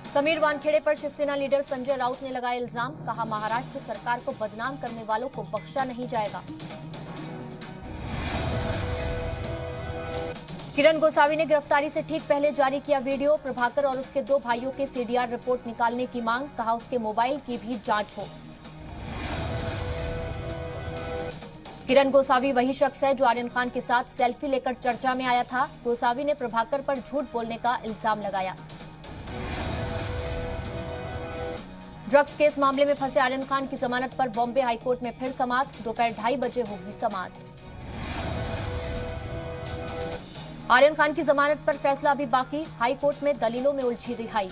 समीर वानखेड़े पर शिवसेना लीडर संजय राउत ने लगाया इल्जाम, कहा महाराष्ट्र सरकार को बदनाम करने वालों को बख्शा नहीं जाएगा। किरण गोसावी ने गिरफ्तारी से ठीक पहले जारी किया वीडियो, प्रभाकर और उसके 2 भाइयों के सीडीआर रिपोर्ट निकालने की मांग, कहा उसके मोबाइल की भी जांच हो। किरण गोसावी वही शख्स है जो आर्यन खान के साथ सेल्फी लेकर चर्चा में आया था। गोसावी ने प्रभाकर पर झूठ बोलने का इल्जाम लगाया। ड्रग्स केस मामले में फंसे आर्यन खान की जमानत पर बॉम्बे हाईकोर्ट में फिर समाअत, दोपहर 2:30 बजे होगी समाअत। आर्यन खान की जमानत पर फैसला अभी बाकी, हाईकोर्ट में दलीलों में उलझी रिहाई।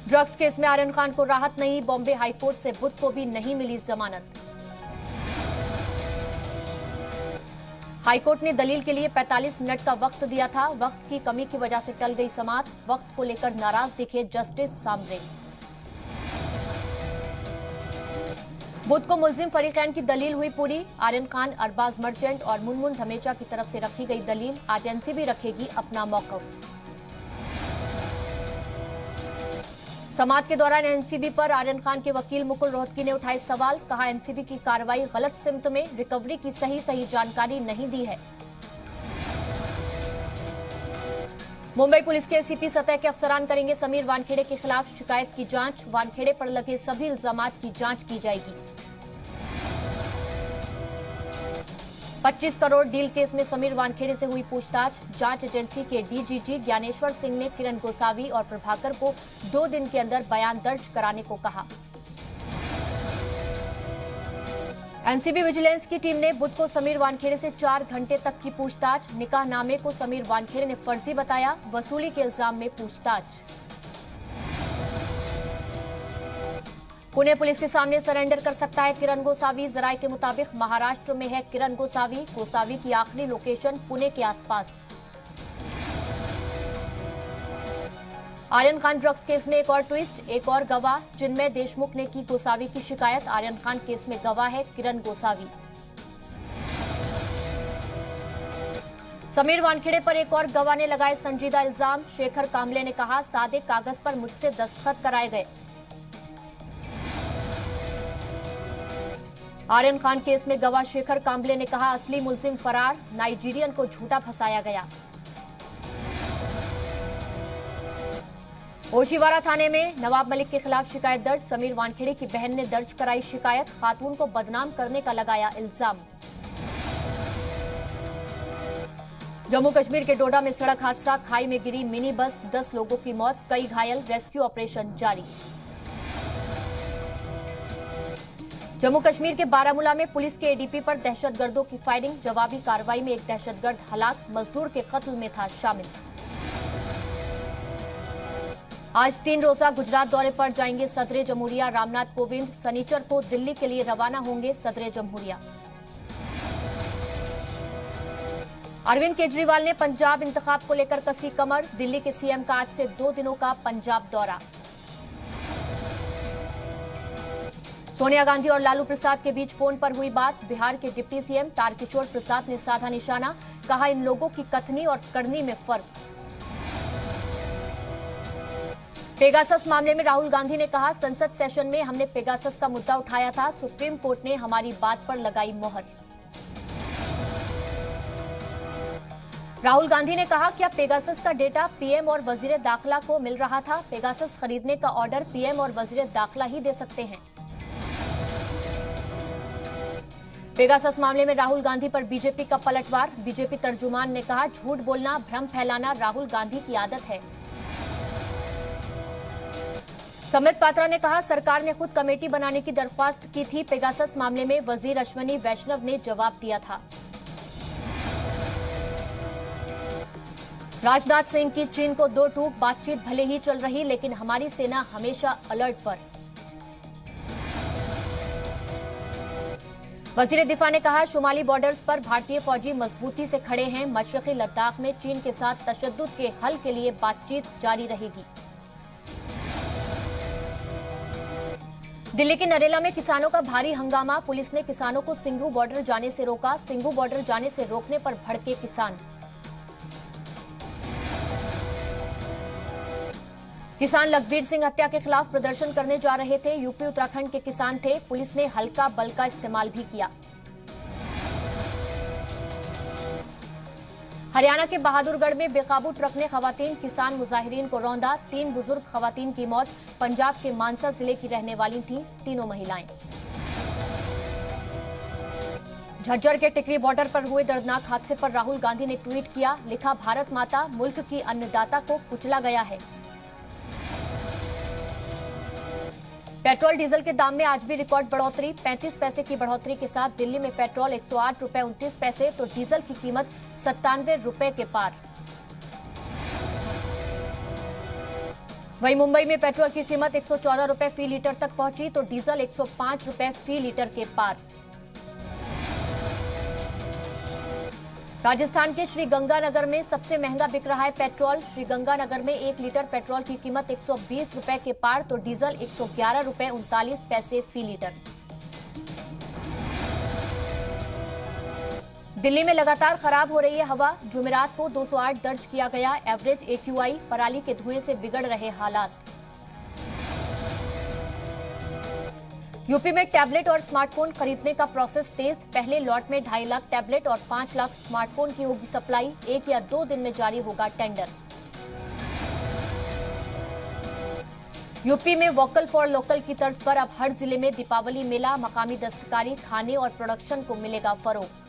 ड्रग्स केस में आर्यन खान को राहत नहीं, बॉम्बे हाईकोर्ट से बुध को भी नहीं मिली जमानत। हाईकोर्ट ने दलील के लिए 45 मिनट का वक्त दिया था, वक्त की कमी की वजह से टल गई समाअत, वक्त को लेकर नाराज दिखे जस्टिस सामरे। बुध को मुलजिम फरीकैन की दलील हुई पूरी, आर्यन खान, अरबाज मर्चेंट और मुनमुन धमेचा की तरफ से रखी गई दलील, आज एनसीबी रखेगी अपना मौकफ। समाअत के दौरान एनसीबी पर आर्यन खान के वकील मुकुल रोहतगी ने उठाए सवाल, कहा एनसीबी की कार्रवाई गलत सिमत में, रिकवरी की सही जानकारी नहीं दी है। मुंबई पुलिस के एसीपी सतह के अफसरान करेंगे समीर वानखेड़े के खिलाफ शिकायत की जांच, वानखेड़े पर लगे सभी इल्जामात की जांच की जाएगी। 25 करोड़ डील केस में समीर वानखेड़े से हुई पूछताछ, जांच एजेंसी के डीजीजी ज्ञानेश्वर सिंह ने किरण गोसावी और प्रभाकर को 2 दिन के अंदर बयान दर्ज कराने को कहा। एनसीबी विजिलेंस की टीम ने बुध को समीर वानखेड़े से 4 घंटे तक की पूछताछ, निकाहनामे को समीर वानखेड़े ने फर्जी बताया, वसूली के इल्जाम में पूछताछ। पुणे पुलिस के सामने सरेंडर कर सकता है किरण गोसावी, जराये के मुताबिक महाराष्ट्र में है किरण गोसावी की आखिरी लोकेशन पुणे के आसपास। आर्यन खान ड्रग्स केस में एक और ट्विस्ट, एक और गवाह, जिनमें देशमुख ने की गोसावी की शिकायत, आर्यन खान केस में गवाह है किरण गोसावी। समीर वानखेड़े पर एक और गवाह ने लगाए संजीदा इल्जाम, शेखर कांबले ने कहा सादे कागज पर मुझसे दस्तखत कराए गए। आर्यन खान केस में गवाह शेखर कांबले ने कहा असली मुलजिम फरार, नाइजीरियन को झूठा फंसाया गया। ओशिवारा थाने में नवाब मलिक के खिलाफ शिकायत दर्ज, समीर वानखेड़े की बहन ने दर्ज कराई शिकायत, खातून को बदनाम करने का लगाया इल्जाम। जम्मू कश्मीर के डोडा में सड़क हादसा, खाई में गिरी मिनी बस, 10 लोगों की मौत, कई घायल, रेस्क्यू ऑपरेशन जारी। जम्मू कश्मीर के बारामूला में पुलिस के एडीपी पर दहशतगर्दों की फायरिंग, जवाबी कार्रवाई में एक दहशतगर्द हलाक, मजदूर के कत्ल में था शामिल। आज 3 रोजा गुजरात दौरे पर जाएंगे सदर जमहूरिया रामनाथ कोविंद, शनिचर को दिल्ली के लिए रवाना होंगे सदर जमहूरिया। अरविंद केजरीवाल ने पंजाब इंतखाब को लेकर कसी कमर, दिल्ली के सीएम का आज से 2 दिनों का पंजाब दौरा। सोनिया गांधी और लालू प्रसाद के बीच फोन पर हुई बात, बिहार के डिप्टी सीएम तारकिशोर प्रसाद ने साधा निशाना, कहा इन लोगों की कथनी और करनी में फर्क। पेगासस मामले में राहुल गांधी ने कहा संसद सेशन में हमने पेगासस का मुद्दा उठाया था, सुप्रीम कोर्ट ने हमारी बात पर लगाई मोहर। राहुल गांधी ने कहा क्या पेगासस का डेटा पीएम और वजीर दाखिला को मिल रहा था? पेगासस खरीदने का ऑर्डर पीएम और वजीर दाखिला ही दे सकते हैं। पेगासस मामले में राहुल गांधी पर बीजेपी का पलटवार, बीजेपी तर्जुमान ने कहा झूठ बोलना, भ्रम फैलाना राहुल गांधी की आदत है। समित पात्रा ने कहा सरकार ने खुद कमेटी बनाने की दरख्वास्त की थी, पेगासस मामले में वजीर अश्वनी वैष्णव ने जवाब दिया था। राजनाथ सिंह की चीन को 2 टूक, बातचीत भले ही चल रही लेकिन हमारी सेना हमेशा अलर्ट पर। वजीर दिफा ने कहा शुमाली बॉर्डर्स पर भारतीय फौजी मजबूती से खड़े हैं, मशरकी लद्दाख में चीन के साथ तशद्दुद के हल के लिए बातचीत जारी रहेगी। दिल्ली के नरेला में किसानों का भारी हंगामा, पुलिस ने किसानों को सिंघू बॉर्डर जाने से रोका, सिंघू बॉर्डर जाने से रोकने पर भड़के किसान। किसान लखबीर सिंह हत्या के खिलाफ प्रदर्शन करने जा रहे थे। यूपी उत्तराखंड के किसान थे। पुलिस ने हल्का बल का इस्तेमाल भी किया। हरियाणा के बहादुरगढ़ में बेकाबू ट्रक ने खवातीन किसान मुजाहिरीन को रौंदा। 3 बुजुर्ग खवातीन की मौत। पंजाब के मानसा जिले की रहने वाली थीं तीनों महिलाएं। झज्जर के टिकरी बॉर्डर पर हुए दर्दनाक हादसे पर राहुल गांधी ने ट्वीट किया। लिखा, भारत माता मुल्क की अन्नदाता को कुचला गया है। पेट्रोल डीजल के दाम में आज भी रिकॉर्ड बढ़ोतरी। 35 पैसे की बढ़ोतरी के साथ दिल्ली में पेट्रोल 108 रुपए 29 पैसे तो डीजल की कीमत 97 रुपए के पार। वहीं मुंबई में पेट्रोल की कीमत 114 रुपए फी लीटर तक पहुंची तो डीजल 105 रुपए फी लीटर के पार। राजस्थान के श्रीगंगानगर में सबसे महंगा बिक रहा है पेट्रोल। श्रीगंगानगर में 1 लीटर पेट्रोल की कीमत 120 रुपए के पार तो डीजल 111 रुपए 39 पैसे फी लीटर। दिल्ली में लगातार खराब हो रही है हवा। जुमेरात को 208 दर्ज किया गया एवरेज AQI। पराली के धुएं से बिगड़ रहे हालात। यूपी में टैबलेट और स्मार्टफोन खरीदने का प्रोसेस तेज। पहले लॉट में 2.5 लाख टैबलेट और 5 लाख स्मार्टफोन की होगी सप्लाई। 1 या 2 दिन में जारी होगा टेंडर। यूपी में वोकल फॉर लोकल की तर्ज पर अब हर जिले में दीपावली मेला। मकामी दस्तकारी, खाने और प्रोडक्शन को मिलेगा फरोग।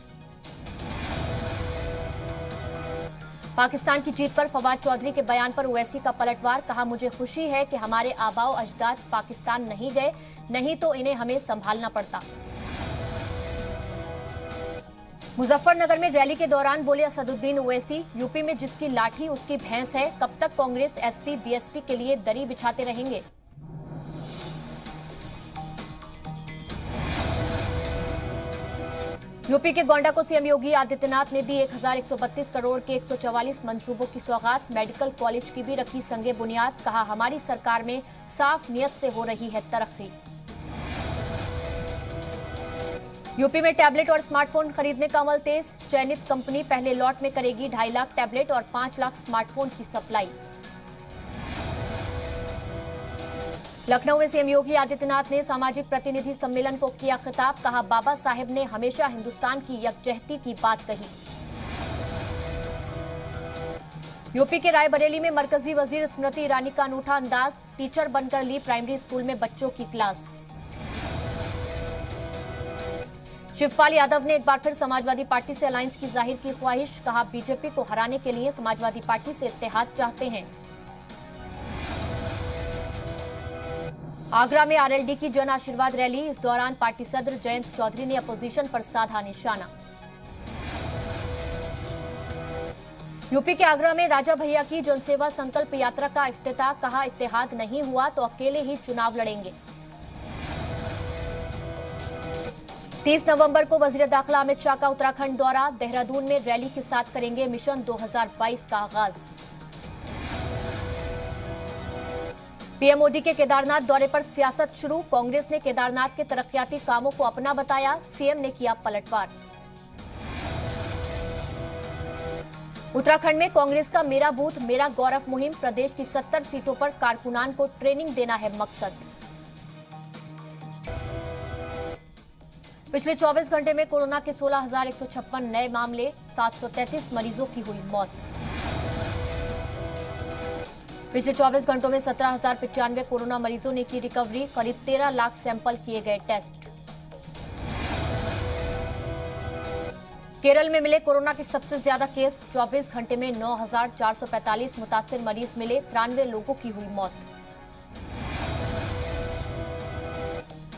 पाकिस्तान की जीत पर फवाद चौधरी के बयान पर ओवैसी का पलटवार। कहा, मुझे खुशी है कि हमारे आबाओ अजदाद पाकिस्तान नहीं गए, नहीं तो इन्हें हमें संभालना पड़ता। मुजफ्फरनगर में रैली के दौरान बोले असदुद्दीन ओवैसी, यूपी में जिसकी लाठी उसकी भैंस है। कब तक कांग्रेस एसपी बीएसपी के लिए दरी बिछाते रहेंगे। यूपी के गोंडा को सीएम योगी आदित्यनाथ ने दी 1132 करोड़ के 144 मंसूबों की सौगात। मेडिकल कॉलेज की भी रखी संगे बुनियाद। कहा, हमारी सरकार में साफ नियत से हो रही है तरक्की। यूपी में टैबलेट और स्मार्टफोन खरीदने का अमल तेज। चयनित कंपनी पहले लॉट में करेगी 2.5 लाख टैबलेट और 5 लाख स्मार्टफोन की सप्लाई। लखनऊ में सीएम योगी आदित्यनाथ ने सामाजिक प्रतिनिधि सम्मेलन को किया खिताब। कहा, बाबा साहेब ने हमेशा हिंदुस्तान की यकजहती की बात कही। यूपी के रायबरेली में मरकजी वजीर स्मृति ईरानी का अनूठा अंदाज। टीचर बनकर ली प्राइमरी स्कूल में बच्चों की क्लास। शिवपाल यादव ने एक बार फिर समाजवादी पार्टी से अलायंस की जाहिर की ख्वाहिश। कहा, बीजेपी को हराने के लिए समाजवादी पार्टी से इत्तेहाद चाहते हैं। आगरा में आरएलडी की जन आशीर्वाद रैली। इस दौरान पार्टी सदर जयंत चौधरी ने अपोजिशन पर साधा निशाना। यूपी के आगरा में राजा भैया की जनसेवा संकल्प यात्रा का इफ्तिताह। कहा, इत्तेहाद नहीं हुआ तो अकेले ही चुनाव लड़ेंगे। 30 नवंबर को वजीर दाखिला अमित शाह का उत्तराखंड दौरा। देहरादून में रैली के साथ करेंगे मिशन 2022 का आगाज। पीएम मोदी के केदारनाथ दौरे पर सियासत शुरू। कांग्रेस ने केदारनाथ के तरक्याती कामों को अपना बताया। सीएम ने किया पलटवार। उत्तराखंड में कांग्रेस का मेरा बूथ मेरा गौरव मुहिम। प्रदेश की 70 सीटों पर कारकुनान को ट्रेनिंग देना है मकसद। पिछले 24 घंटे में कोरोना के 16,156 नए मामले। 733 मरीजों की हुई मौत। पिछले 24 घंटों में 17,095 कोरोना मरीजों ने की रिकवरी। करीब 13 लाख सैंपल किए गए टेस्ट। केरल में मिले कोरोना के सबसे ज्यादा केस। 24 घंटे में 9,445 मुतासिर मरीज मिले। 93 लोगों की हुई मौत।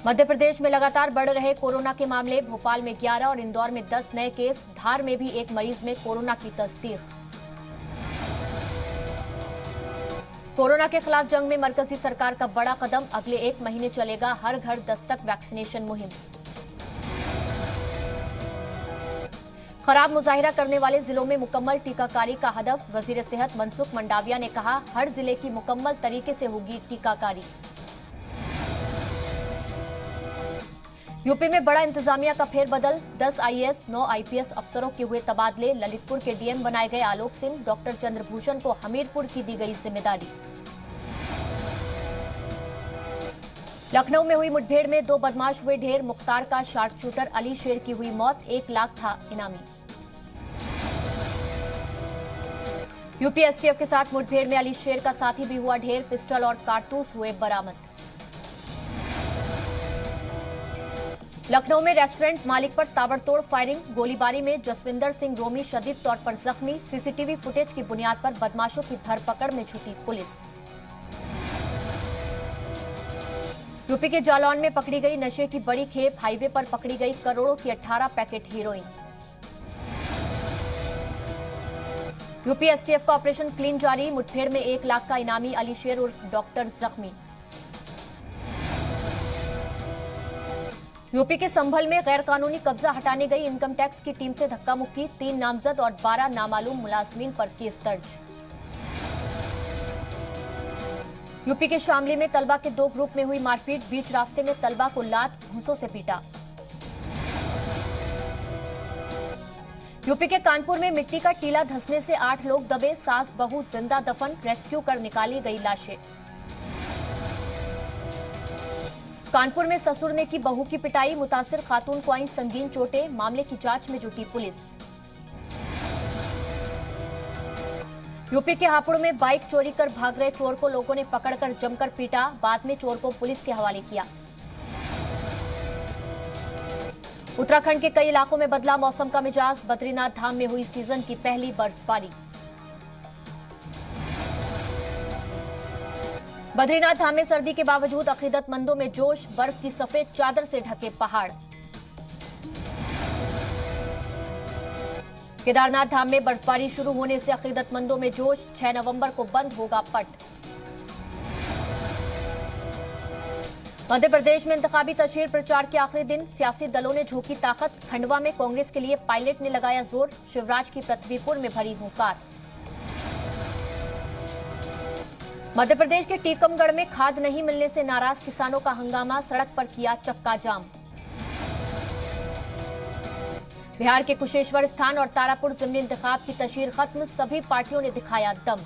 मध्य प्रदेश में लगातार बढ़ रहे कोरोना के मामले। भोपाल में 11 और इंदौर में 10 नए केस। धार में भी एक मरीज में कोरोना की तस्दीक। कोरोना के खिलाफ जंग में मरकजी सरकार का बड़ा कदम। अगले 1 महीने चलेगा हर घर दस्तक वैक्सीनेशन मुहिम। खराब मुजाहिरा करने वाले जिलों में मुकम्मल टीकाकारी का हदफ। वजीर सेहत मनसुख मंडाविया ने कहा, हर जिले की मुकम्मल तरीके से होगी टीकाकारी। यूपी में बड़ा इंतजामिया का फेरबदल। 10 आईएएस 9 आईपीएस अफसरों के हुए तबादले। ललितपुर के डीएम बनाए गए आलोक सिंह। डॉक्टर चंद्रभूषण को हमीरपुर की दी गई जिम्मेदारी। लखनऊ में हुई मुठभेड़ में 2 बदमाश हुए ढेर। मुख्तार का शार्प शूटर अली शेर की हुई मौत। 1 लाख था इनामी। यूपी एसटीएफ के साथ मुठभेड़ में अली शेर का साथी भी हुआ ढेर। पिस्टल और कारतूस हुए बरामद। लखनऊ में रेस्टोरेंट मालिक पर ताबड़तोड़ फायरिंग। गोलीबारी में जसविंदर सिंह रोमी शदीद तौर पर जख्मी। सीसीटीवी फुटेज की बुनियाद पर बदमाशों की धरपकड़ में जुटी पुलिस। यूपी के जालौन में पकड़ी गई नशे की बड़ी खेप। हाईवे पर पकड़ी गई करोड़ों की 18 पैकेट हीरोइन। यूपी एसटीएफ का ऑपरेशन क्लीन जारी। मुठभेड़ में 1 लाख का इनामी अली शेर उर्फ डॉक्टर जख्मी। यूपी के संभल में गैर कानूनी कब्जा हटाने गई इनकम टैक्स की टीम से धक्का मुक्की। 3 नामजद और 12 नामालूम मुलाजमीन पर केस दर्ज। यूपी के शामली में तलबा के 2 ग्रुप में हुई मारपीट। बीच रास्ते में तलबा को लात घूंसों से पीटा। यूपी के कानपुर में मिट्टी का टीला धंसने से 8 लोग दबे। सास बहू जिंदा दफन। रेस्क्यू कर निकाली गई लाशें। कानपुर में ससुर ने की बहू की पिटाई। मुतासिर खातून को आई संगीन चोटें। मामले की जांच में जुटी पुलिस। यूपी के हापुड़ में बाइक चोरी कर भाग रहे चोर को लोगों ने पकड़कर जमकर पीटा। बाद में चोर को पुलिस के हवाले किया। उत्तराखंड के कई इलाकों में बदला मौसम का मिजाज। बद्रीनाथ धाम में हुई सीजन की पहली बर्फबारी। बद्रीनाथ धाम में सर्दी के बावजूद अकीदतमंदों में जोश। बर्फ की सफेद चादर से ढके पहाड़। केदारनाथ धाम में बर्फबारी शुरू होने से अकीदतमंदों में जोश। 6 नवंबर को बंद होगा पट। मध्य प्रदेश में इंतखाबी तशहीर प्रचार के आखिरी दिन। सियासी दलों ने झोंकी ताकत। खंडवा में कांग्रेस के लिए पायलट ने लगाया जोर। शिवराज की पृथ्वीपुर में भरी हुंकार। मध्य प्रदेश के टीकमगढ़ में खाद नहीं मिलने से नाराज किसानों का हंगामा। सड़क पर किया चक्का जाम। बिहार के कुशेश्वर स्थान और तारापुर जिमनी इंतखाब की तशहीर खत्म। सभी पार्टियों ने दिखाया दम।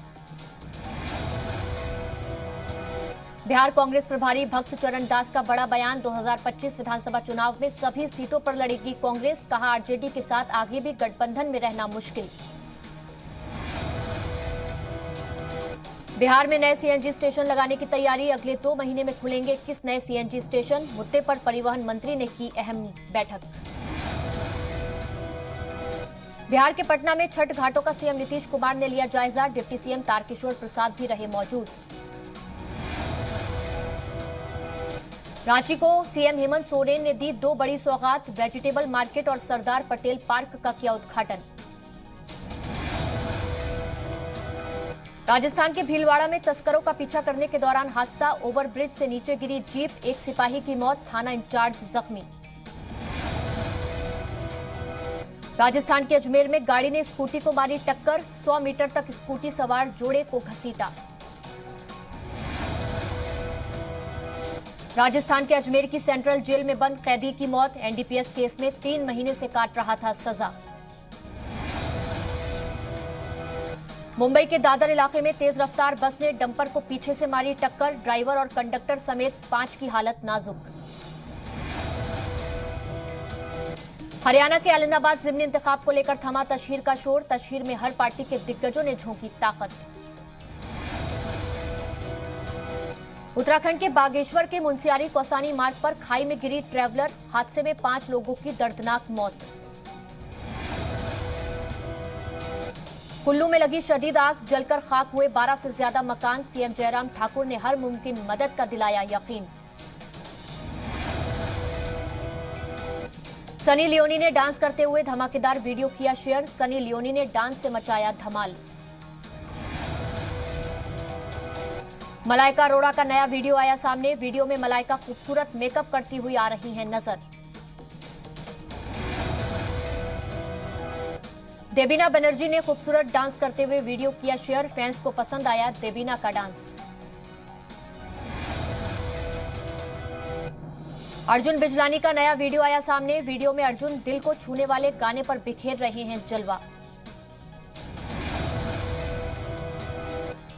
बिहार कांग्रेस प्रभारी भक्त चरण दास का बड़ा बयान। 2025 विधानसभा चुनाव में सभी सीटों पर लड़ेगी कांग्रेस। कहा आरजेडी के साथ आगे भी गठबंधन में रहना मुश्किल। बिहार में नए सीएनजी स्टेशन लगाने की तैयारी। अगले 2 महीने में खुलेंगे 21 नए सीएनजी स्टेशन। मुद्दे पर परिवहन मंत्री ने की अहम बैठक। बिहार के पटना में छठ घाटों का सीएम नीतीश कुमार ने लिया जायजा। डिप्टी सीएम तारकिशोर प्रसाद भी रहे मौजूद। रांची को सीएम हेमंत सोरेन ने दी 2 बड़ी सौगात। वेजिटेबल मार्केट और सरदार पटेल पार्क का किया उद्घाटन। राजस्थान के भीलवाड़ा में तस्करों का पीछा करने के दौरान हादसा। ओवरब्रिज से नीचे गिरी जीप। 1 सिपाही की मौत। थाना इंचार्ज जख्मी। राजस्थान के अजमेर में गाड़ी ने स्कूटी को मारी टक्कर। 100 मीटर तक स्कूटी सवार जोड़े को घसीटा। राजस्थान के अजमेर की सेंट्रल जेल में बंद कैदी की मौत। एनडीपीएस केस में 3 महीने से काट रहा था सजा। मुंबई के दादर इलाके में तेज रफ्तार बस ने डंपर को पीछे से मारी टक्कर। ड्राइवर और कंडक्टर समेत 5 की हालत नाजुक। हरियाणा के ऐलनाबाद जिमनी इंतखाब को लेकर थमा तशहीर का शोर। तशहीर में हर पार्टी के दिग्गजों ने झोंकी ताकत। उत्तराखंड के बागेश्वर के मुंसियारी कौसानी मार्ग पर खाई में गिरी ट्रैवलर। हादसे में 5 लोगों की दर्दनाक मौत। कुल्लू में लगी शदीद आग। जलकर खाक हुए 12 से ज्यादा मकान। सीएम जयराम ठाकुर ने हर मुमकिन मदद का दिलाया यकीन। सनी लियोनी ने डांस करते हुए धमाकेदार वीडियो किया शेयर। सनी लियोनी ने डांस से मचाया धमाल। मलाइका अरोड़ा का नया वीडियो आया सामने। वीडियो में मलाइका खूबसूरत मेकअप करती हुई आ रही हैं नजर। देबीना बनर्जी ने खूबसूरत डांस करते हुए वीडियो किया शेयर। फैंस को पसंद आया देबीना का डांस। अर्जुन बिजलानी का नया वीडियो आया सामने। वीडियो में अर्जुन दिल को छूने वाले गाने पर बिखेर रहे हैं जलवा।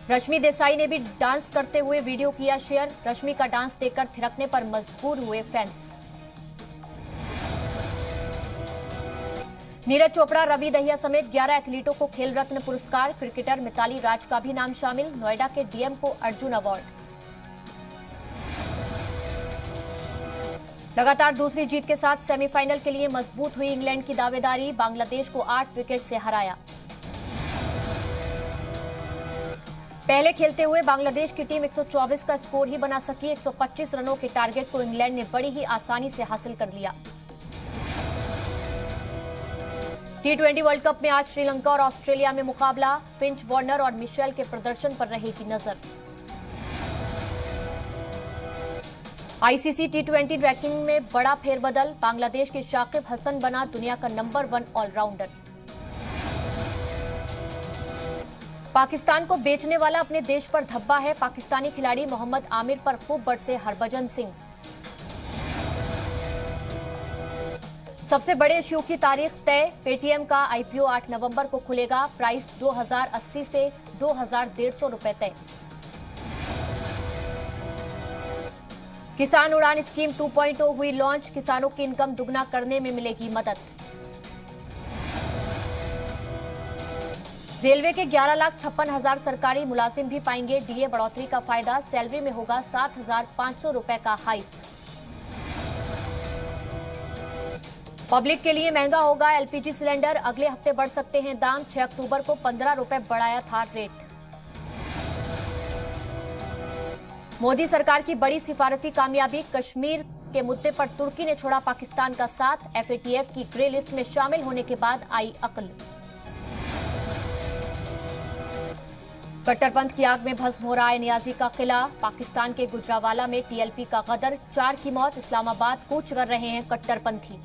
रश्मि देसाई ने भी डांस करते हुए वीडियो किया शेयर। रश्मि का डांस देखकर थिरकने पर मजबूर हुए फैंस। नीरज चोपड़ा, रवि दहिया समेत 11 एथलीटों को खेल रत्न पुरस्कार। क्रिकेटर मिताली राज का भी नाम शामिल। नोएडा के डीएम को अर्जुन अवार्ड। लगातार दूसरी जीत के साथ सेमीफाइनल के लिए मजबूत हुई इंग्लैंड की दावेदारी। बांग्लादेश को 8 विकेट से हराया। पहले खेलते हुए बांग्लादेश की टीम 124 का स्कोर ही बना सकी। 125 रनों के टारगेट को इंग्लैंड ने बड़ी ही आसानी से हासिल कर लिया। T20 वर्ल्ड कप में आज श्रीलंका और ऑस्ट्रेलिया में मुकाबला। फिंच, वार्नर और मिशेल के प्रदर्शन पर रहेगी नजर। आईसीसी T20 रैंकिंग में बड़ा फेरबदल। बांग्लादेश के शाकिब हसन बना दुनिया का नंबर 1 ऑलराउंडर। पाकिस्तान को बेचने वाला अपने देश पर धब्बा है। पाकिस्तानी खिलाड़ी मोहम्मद आमिर पर खूब बरसे हरभजन सिंह। सबसे बड़े इश्यू की तारीख तय। पेटीएम का आईपीओ 8 नवंबर को खुलेगा। प्राइस 2080 से 2150 रुपए तय। किसान उड़ान स्कीम 2.0 हुई लॉन्च। किसानों की इनकम दुगना करने में मिलेगी मदद। रेलवे के 11,56,000 सरकारी मुलाजिम भी पाएंगे डीए बढ़ोतरी का फायदा। सैलरी में होगा 7,500 रुपए का हाइक। पब्लिक के लिए महंगा होगा एलपीजी सिलेंडर। अगले हफ्ते बढ़ सकते हैं दाम। 6 अक्टूबर को 15 रुपए बढ़ाया था रेट। मोदी सरकार की बड़ी सिफारती कामयाबी। कश्मीर के मुद्दे पर तुर्की ने छोड़ा पाकिस्तान का साथ। एफएटीएफ की ग्रे लिस्ट में शामिल होने के बाद आई अक्ल। कट्टरपंथ की आग में भस्म हो रहा है नियाजी का किला। पाकिस्तान के गुजरावाला में टीएलपी का गदर। 4 की मौत। इस्लामाबाद कूच कर रहे हैं कट्टरपंथी।